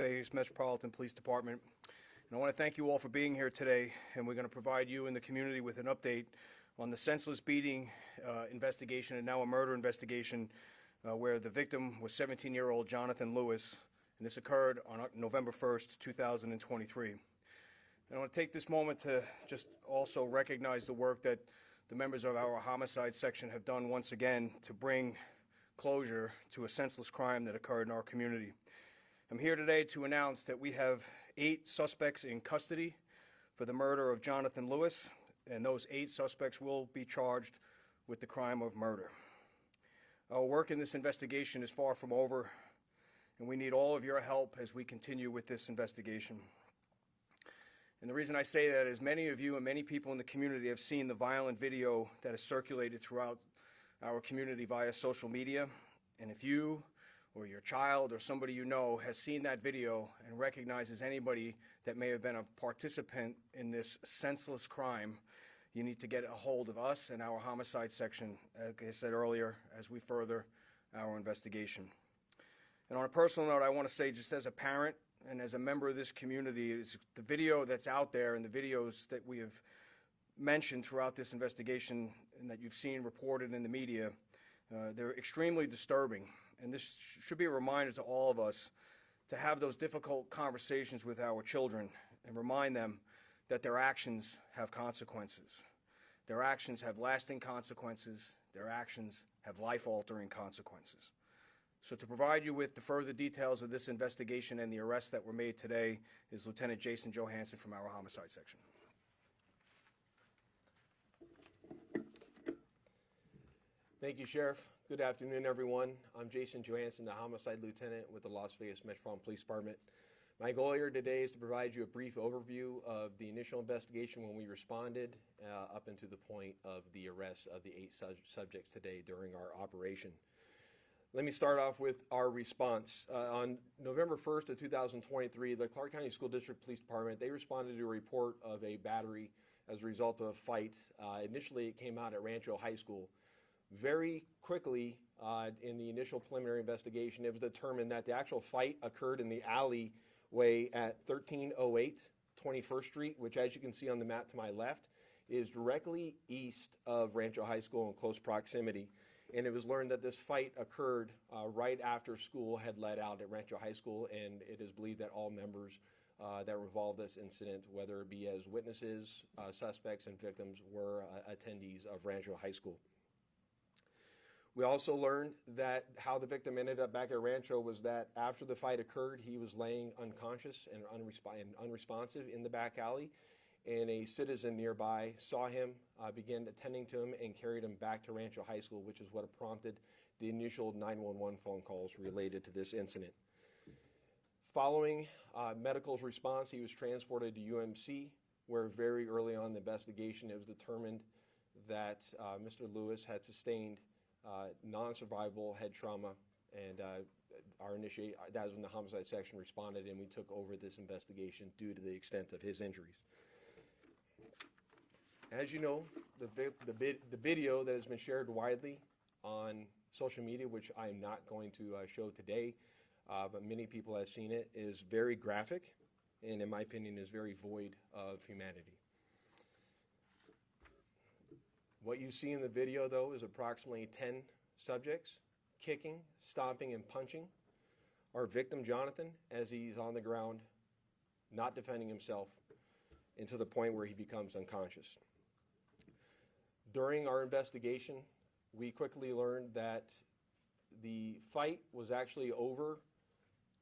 Metropolitan Police Department. And I want to thank you all for being here today, and we're going to provide you and the community with an update on the senseless beating investigation and now a murder investigation where the victim was 17-year-old Jonathan Lewis, and this occurred on November 1st, 2023. And I want to take this moment to just also recognize the work that the members of our homicide section have done once again to bring closure to a senseless crime that occurred in our community. I'm here today to announce that we have 8 suspects in custody for the murder of Jonathan Lewis, and those 8 suspects will be charged with the crime of murder. Our work in this investigation is far from over, and we need all of your help as we continue with this investigation. And the reason I say that is many of you and many people in the community have seen the violent video that has circulated throughout our community via social media. And if you or your child or somebody you know has seen that video and recognizes anybody that may have been a participant in this senseless crime, you need to get a hold of us and our homicide section, like I said earlier, as we further our investigation. And on a personal note, I want to say, just as a parent and as a member of this community, is the video that's out there and the videos that we have mentioned throughout this investigation and that you've seen reported in the media, they're extremely disturbing. And this should be a reminder to all of us to have those difficult conversations with our children and remind them that their actions have consequences. Their actions have lasting consequences. Their actions have life-altering consequences. So to provide you with the further details of this investigation and the arrests that were made today is Lieutenant Jason Johansson from our homicide section. Thank you, Sheriff. Good afternoon, everyone. I'm Jason Johansson, the Homicide Lieutenant with the Las Vegas Metropolitan Police Department. My goal here today is to provide you a brief overview of the initial investigation when we responded up until the point of the arrest of the 8 subjects today during our operation. Let me start off with our response. On November 1st of 2023, the Clark County School District Police Department, they responded to a report of a battery as a result of a fight. Initially, it came out at Rancho High School. Very quickly, in the initial preliminary investigation, it was determined that the actual fight occurred in the alleyway at 1308 21st Street, which, as you can see on the map to my left, is directly east of Rancho High School in close proximity. And it was learned that this fight occurred right after school had let out at Rancho High School, and it is believed that all members that were involved in this incident, whether it be as witnesses, suspects, and victims, were attendees of Rancho High School. We also learned that how the victim ended up back at Rancho was that after the fight occurred, he was laying unconscious and unresponsive in the back alley, and a citizen nearby saw him, began attending to him, and carried him back to Rancho High School, which is what prompted the initial 911 phone calls related to this incident. Following medical's response, he was transported to UMC, where very early on in the investigation it was determined that Mr. Lewis had sustained non-survivable head trauma, and that was when the homicide section responded, and we took over this investigation due to the extent of his injuries. As you know, the video that has been shared widely on social media, which I am not going to show today, but many people have seen it, is very graphic, and in my opinion is very void of humanity. What you see in the video, though, is approximately 10 subjects kicking, stomping, and punching our victim, Jonathan, as he's on the ground, not defending himself, and to the point where he becomes unconscious. During our investigation, we quickly learned that the fight was actually over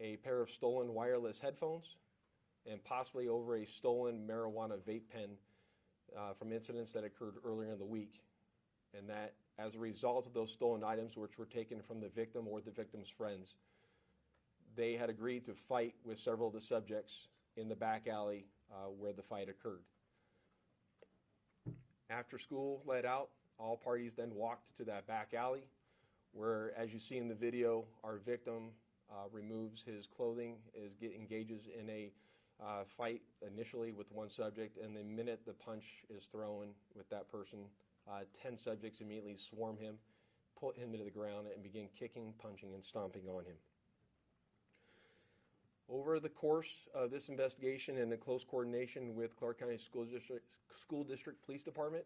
a pair of stolen wireless headphones and possibly over a stolen marijuana vape pen from incidents that occurred earlier in the week, and that as a result of those stolen items, which were taken from the victim or the victim's friends, they had agreed to fight with several of the subjects in the back alley where the fight occurred. After school let out, all parties then walked to that back alley where, as you see in the video, our victim removes his clothing, engages in a fight initially with one subject, and the minute the punch is thrown with that person, 10 subjects immediately swarm him, put him to the ground, and begin kicking, punching, and stomping on him. Over the course of this investigation and in close coordination with Clark County School District Police Department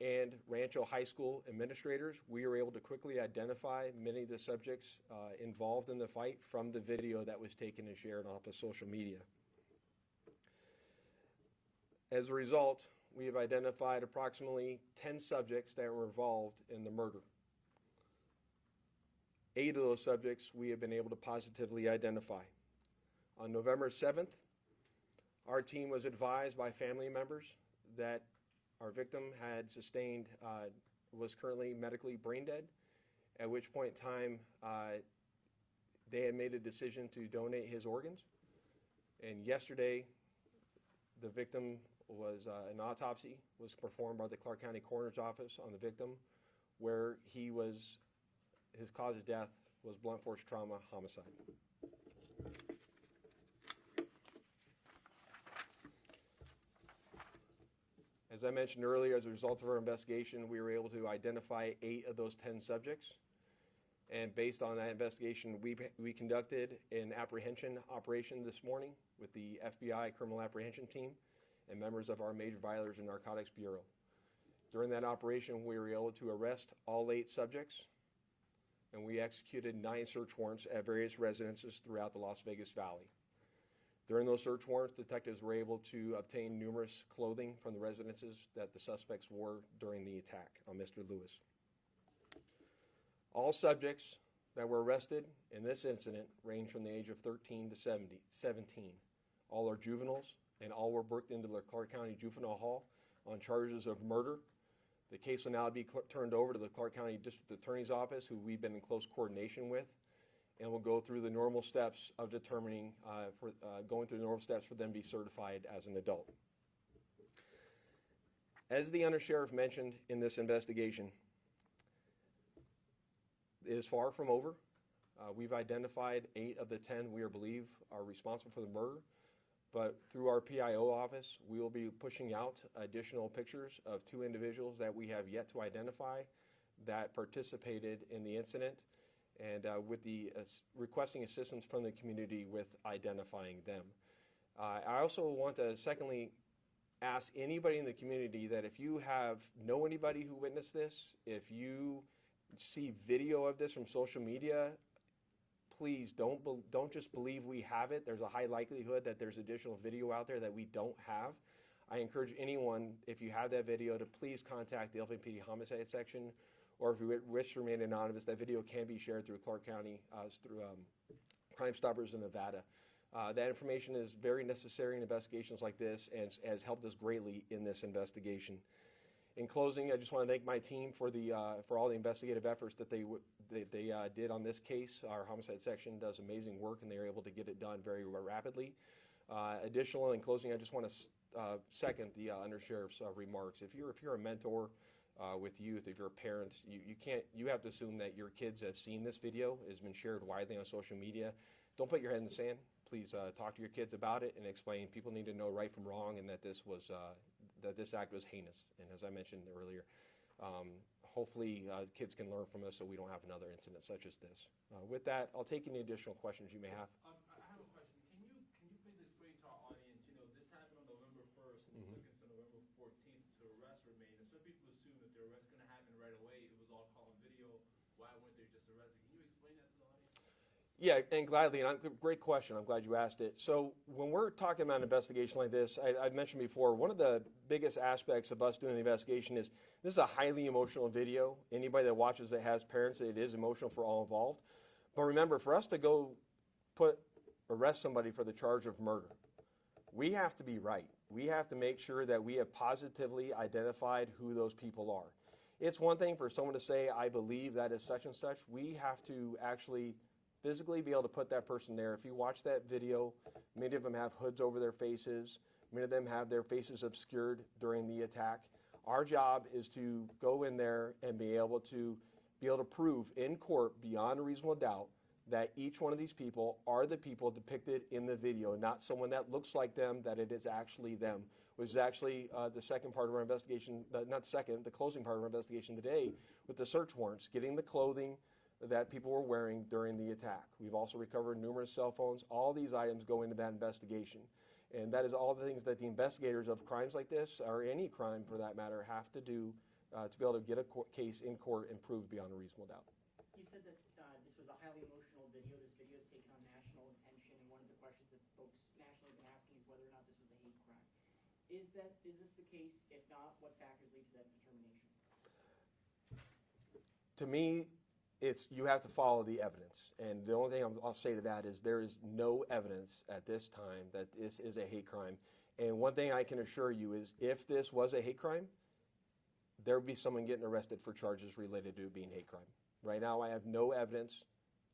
and Rancho High School administrators, we were able to quickly identify many of the subjects involved in the fight from the video that was taken and shared off of social media. As a result, we have identified approximately 10 subjects that were involved in the murder. 8 of those subjects we have been able to positively identify. On November 7th, our team was advised by family members that our victim had sustained, was currently medically brain dead, at which point in time they had made a decision to donate his organs. And yesterday, the victim was, an autopsy was performed by the Clark County Coroner's Office on the victim, where his cause of death was blunt force trauma homicide. As I mentioned earlier, as a result of our investigation, we were able to identify 8 of those 10 subjects. And based on that investigation, we conducted an apprehension operation this morning with the FBI Criminal Apprehension Team and members of our Major Violence and Narcotics Bureau. During that operation, we were able to arrest all 8 subjects, and we executed 9 search warrants at various residences throughout the Las Vegas Valley. During those search warrants, detectives were able to obtain numerous clothing from the residences that the suspects wore during the attack on Mr. Lewis. All subjects that were arrested in this incident range from the age of 13 to 17. All are juveniles, and all were booked into the Clark County Juvenile Hall on charges of murder. The case will now be turned over to the Clark County District Attorney's Office, who we've been in close coordination with, and we'll go through the normal steps of determining, going through the normal steps for them to be certified as an adult. As the Undersheriff mentioned in this investigation, it is far from over. We've identified 8 of the 10 we believe are responsible for the murder, but through our PIO office, we will be pushing out additional pictures of 2 individuals that we have yet to identify that participated in the incident, and with the requesting assistance from the community with identifying them. I also want to secondly ask anybody in the community that if you know anybody who witnessed this, if you see video of this from social media, please don't just believe we have it. There's a high likelihood that there's additional video out there that we don't have. I encourage anyone, if you have that video, to please contact the LVPD homicide section, or if you wish to remain anonymous, that video can be shared through Clark County, through Crime Stoppers in Nevada. That information is very necessary in investigations like this and has helped us greatly in this investigation. In closing, I just want to thank my team for all the investigative efforts that they did on this case. Our homicide section does amazing work, and they were able to get it done very rapidly. Additionally, in closing, I just want to second the Undersheriff's remarks. If you're a mentor with youth, if you're a parent, you have to assume that your kids have seen this video. It has been shared widely on social media. Don't put your head in the sand. Please talk to your kids about it and explain. People need to know right from wrong, and that this act was heinous. And as I mentioned earlier, hopefully kids can learn from us so we don't have another incident such as this. With that, I'll take any additional questions you may have. I have a question. Can you please explain to our audience, this happened on November 1st and it took until November 14th to arrest remain. And some people assume that the arrest going to happen right away. It was all caught on video. Why weren't they just arrested? Can you explain that to the audience? Yeah, and gladly, and great question. I'm glad you asked it. So when we're talking about an investigation like this, I've mentioned before, one of the biggest aspects of us doing the investigation is this is a highly emotional video. Anybody that watches that has parents, it is emotional for all involved. But remember, for us to go arrest somebody for the charge of murder, we have to be right. We have to make sure that we have positively identified who those people are. It's one thing for someone to say, I believe that is such and such. We have to actually physically be able to put that person there. If you watch that video, many of them have hoods over their faces. Many of them have their faces obscured during the attack. Our job is to go in there and be able to prove in court beyond a reasonable doubt that each one of these people are the people depicted in the video, not someone that looks like them, that it is actually them, which is actually the second part of our investigation, the closing part of our investigation today with the search warrants, getting the clothing, that people were wearing during the attack. We've also recovered numerous cell phones. All these items go into that investigation. And that is all the things that the investigators of crimes like this, or any crime for that matter, have to do to be able to get a case in court and prove beyond a reasonable doubt. You said that this was a highly emotional video. This video has taken on national attention, and one of the questions that folks nationally have been asking is whether or not this was a hate crime. Is this the case? If not, what factors lead to that determination? To me, you have to follow the evidence. And the only thing I'll say to that is there is no evidence at this time that this is a hate crime. And one thing I can assure you is if this was a hate crime, there would be someone getting arrested for charges related to it being hate crime. Right now, I have no evidence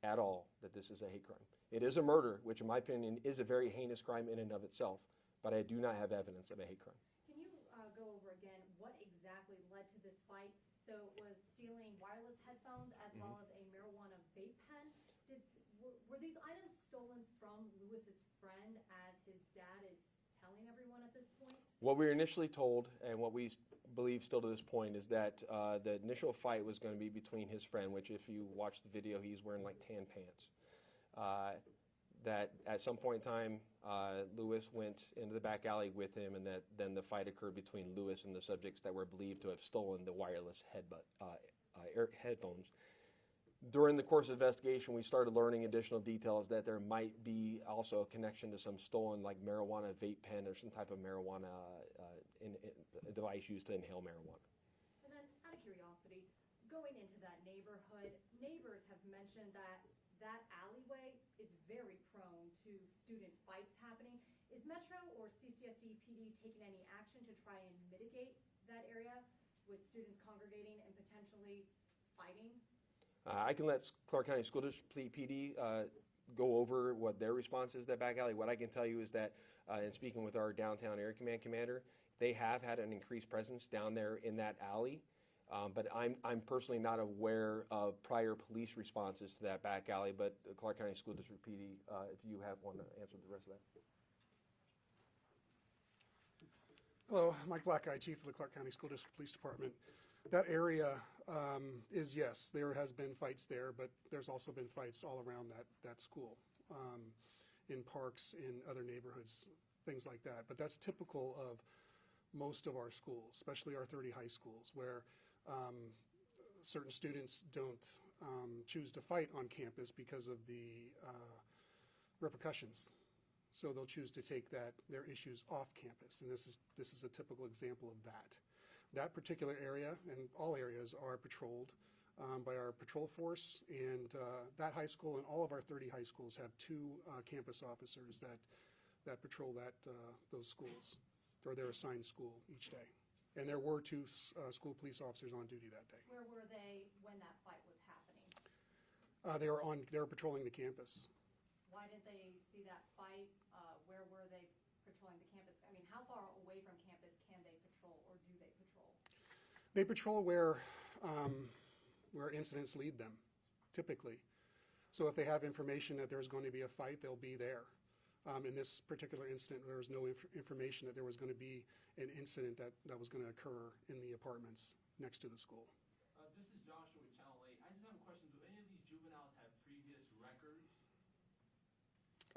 at all that this is a hate crime. It is a murder, which in my opinion is a very heinous crime in and of itself, but I do not have evidence of a hate crime. Can you go over again what exactly led to this fight? So it was stealing wireless headphones as well as a marijuana vape pen. Were these items stolen from Lewis's friend, as his dad is telling everyone at this point? What we were initially told, and what we believe still to this point, is that the initial fight was going to be between his friend, which if you watch the video, he's wearing like tan pants. That at some point in time, Lewis went into the back alley with him, and that then the fight occurred between Lewis and the subjects that were believed to have stolen the wireless headphones. During the course of investigation, we started learning additional details that there might be also a connection to some stolen, like marijuana vape pen or some type of marijuana device used to inhale marijuana. And then, out of curiosity, going into that neighborhood, neighbors have mentioned that that alleyway is very prone to student fights happening. Is Metro or CCSD PD taking any action to try and mitigate that area with students congregating and potentially fighting? I can let Clark County School District PD go over what their response is to that back alley. What I can tell you is that, in speaking with our downtown area command commander, they have had an increased presence down there in that alley. But I'm personally not aware of prior police responses to that back alley. But Clark County School District PD, if you want to answer the rest of that. Hello, Mike Blackeye, Chief of the Clark County School District Police Department. That area is, yes, there has been fights there, but there's also been fights all around that school, in parks, in other neighborhoods, things like that. But that's typical of most of our schools, especially our 30 high schools, where certain students don't choose to fight on campus because of the repercussions. So they'll choose to take their issues off campus, and this is a typical example of that. That particular area, and all areas, are patrolled by our patrol force, and that high school and all of our 30 high schools have 2 campus officers that patrol those schools, or their assigned school each day. And there were 2 school police officers on duty that day. Where were they when that fight was happening? They were patrolling the campus. Why did they see that fight? Where were they patrolling the campus? I mean, how far away from campus can they patrol, or do they patrol? They patrol where incidents lead them, typically. So if they have information that there's going to be a fight, they'll be there. In this particular incident, there was no information that there was going to be an incident that was going to occur in the apartments next to the school. This is Joshua with Channel 8. I just have a question. Do any of these juveniles have previous records?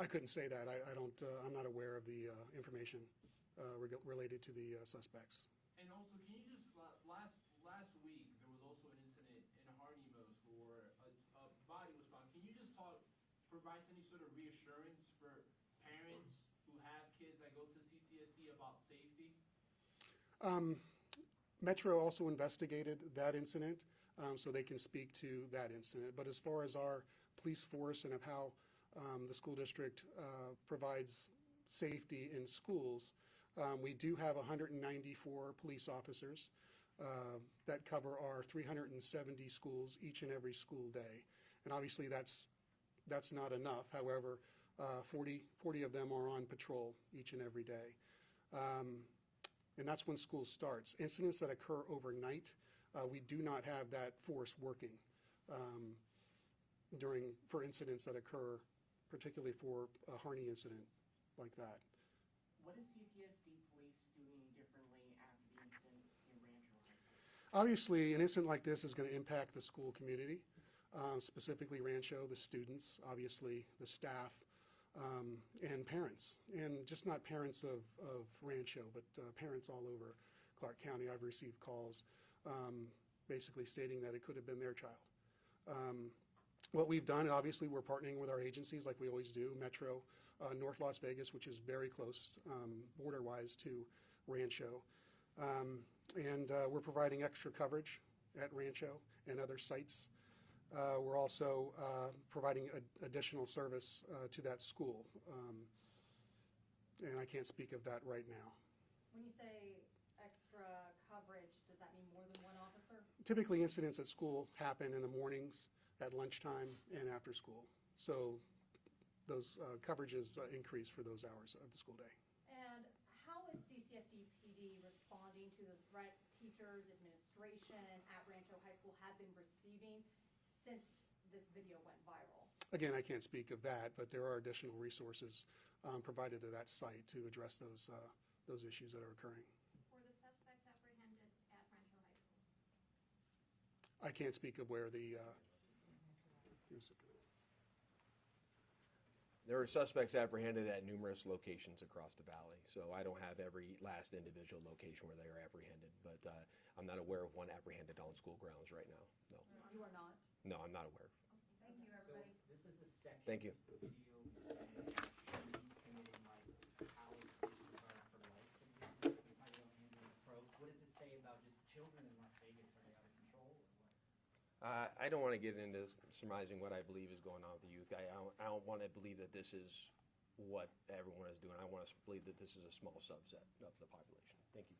I couldn't say that. I'm not aware of the information related to the suspects. And also, can you just, last week, there was also an incident in Harneymo's where a body was found. Can you just provide any sort of reassurance for parents who have kids that go to CCSD about safety? Metro also investigated that incident, so they can speak to that incident. But as far as our police force and of how the school district provides safety in schools, we do have 194 police officers that cover our 370 schools each and every school day. And obviously that's not enough. However, 40 of them are on patrol each and every day. And that's when school starts. Incidents that occur overnight, we do not have that force working for incidents that occur, particularly for a Harney incident like that. What is CCSD police doing differently after the incident in Rancho High School? Obviously, an incident like this is going to impact the school community. specifically Rancho, the students, obviously the staff, and parents. And just not parents of Rancho, but parents all over Clark County. I've received calls basically stating that it could have been their child. What we've done, obviously, we're partnering with our agencies like we always do, Metro, North Las Vegas, which is very close border-wise to Rancho. And we're providing extra coverage at Rancho and other sites. We're also providing additional service to that school. And I can't speak of that right now. When you say extra coverage, does that mean more than one officer? Typically, incidents at school happen in the mornings, at lunchtime, and after school. So those coverages increase for those hours of the school day. And how is CCSD PD responding to the threats teachers, administration at Rancho High School have been receiving since this video went viral? Again, I can't speak of that, but there are additional resources provided to that site to address those issues that are occurring. Were the suspects apprehended at Rancho High School? I can't speak of where the There are suspects apprehended at numerous locations across the valley, so I don't have every last individual location where they are apprehended, but I'm not aware of one apprehended on school grounds right now. No, You are not? no, I'm not aware. Thank you, everybody. This is the second Thank you. video saying she's committing like house disregard for life abuse. You're talking about handling approach. What does it say about just children in Las Vegas? Are they out of control or what? I don't want to get into surmising what I believe is going on with the youth. I don't want to believe that this is what everyone is doing. I want to believe that this is a small subset of the population. Thank you.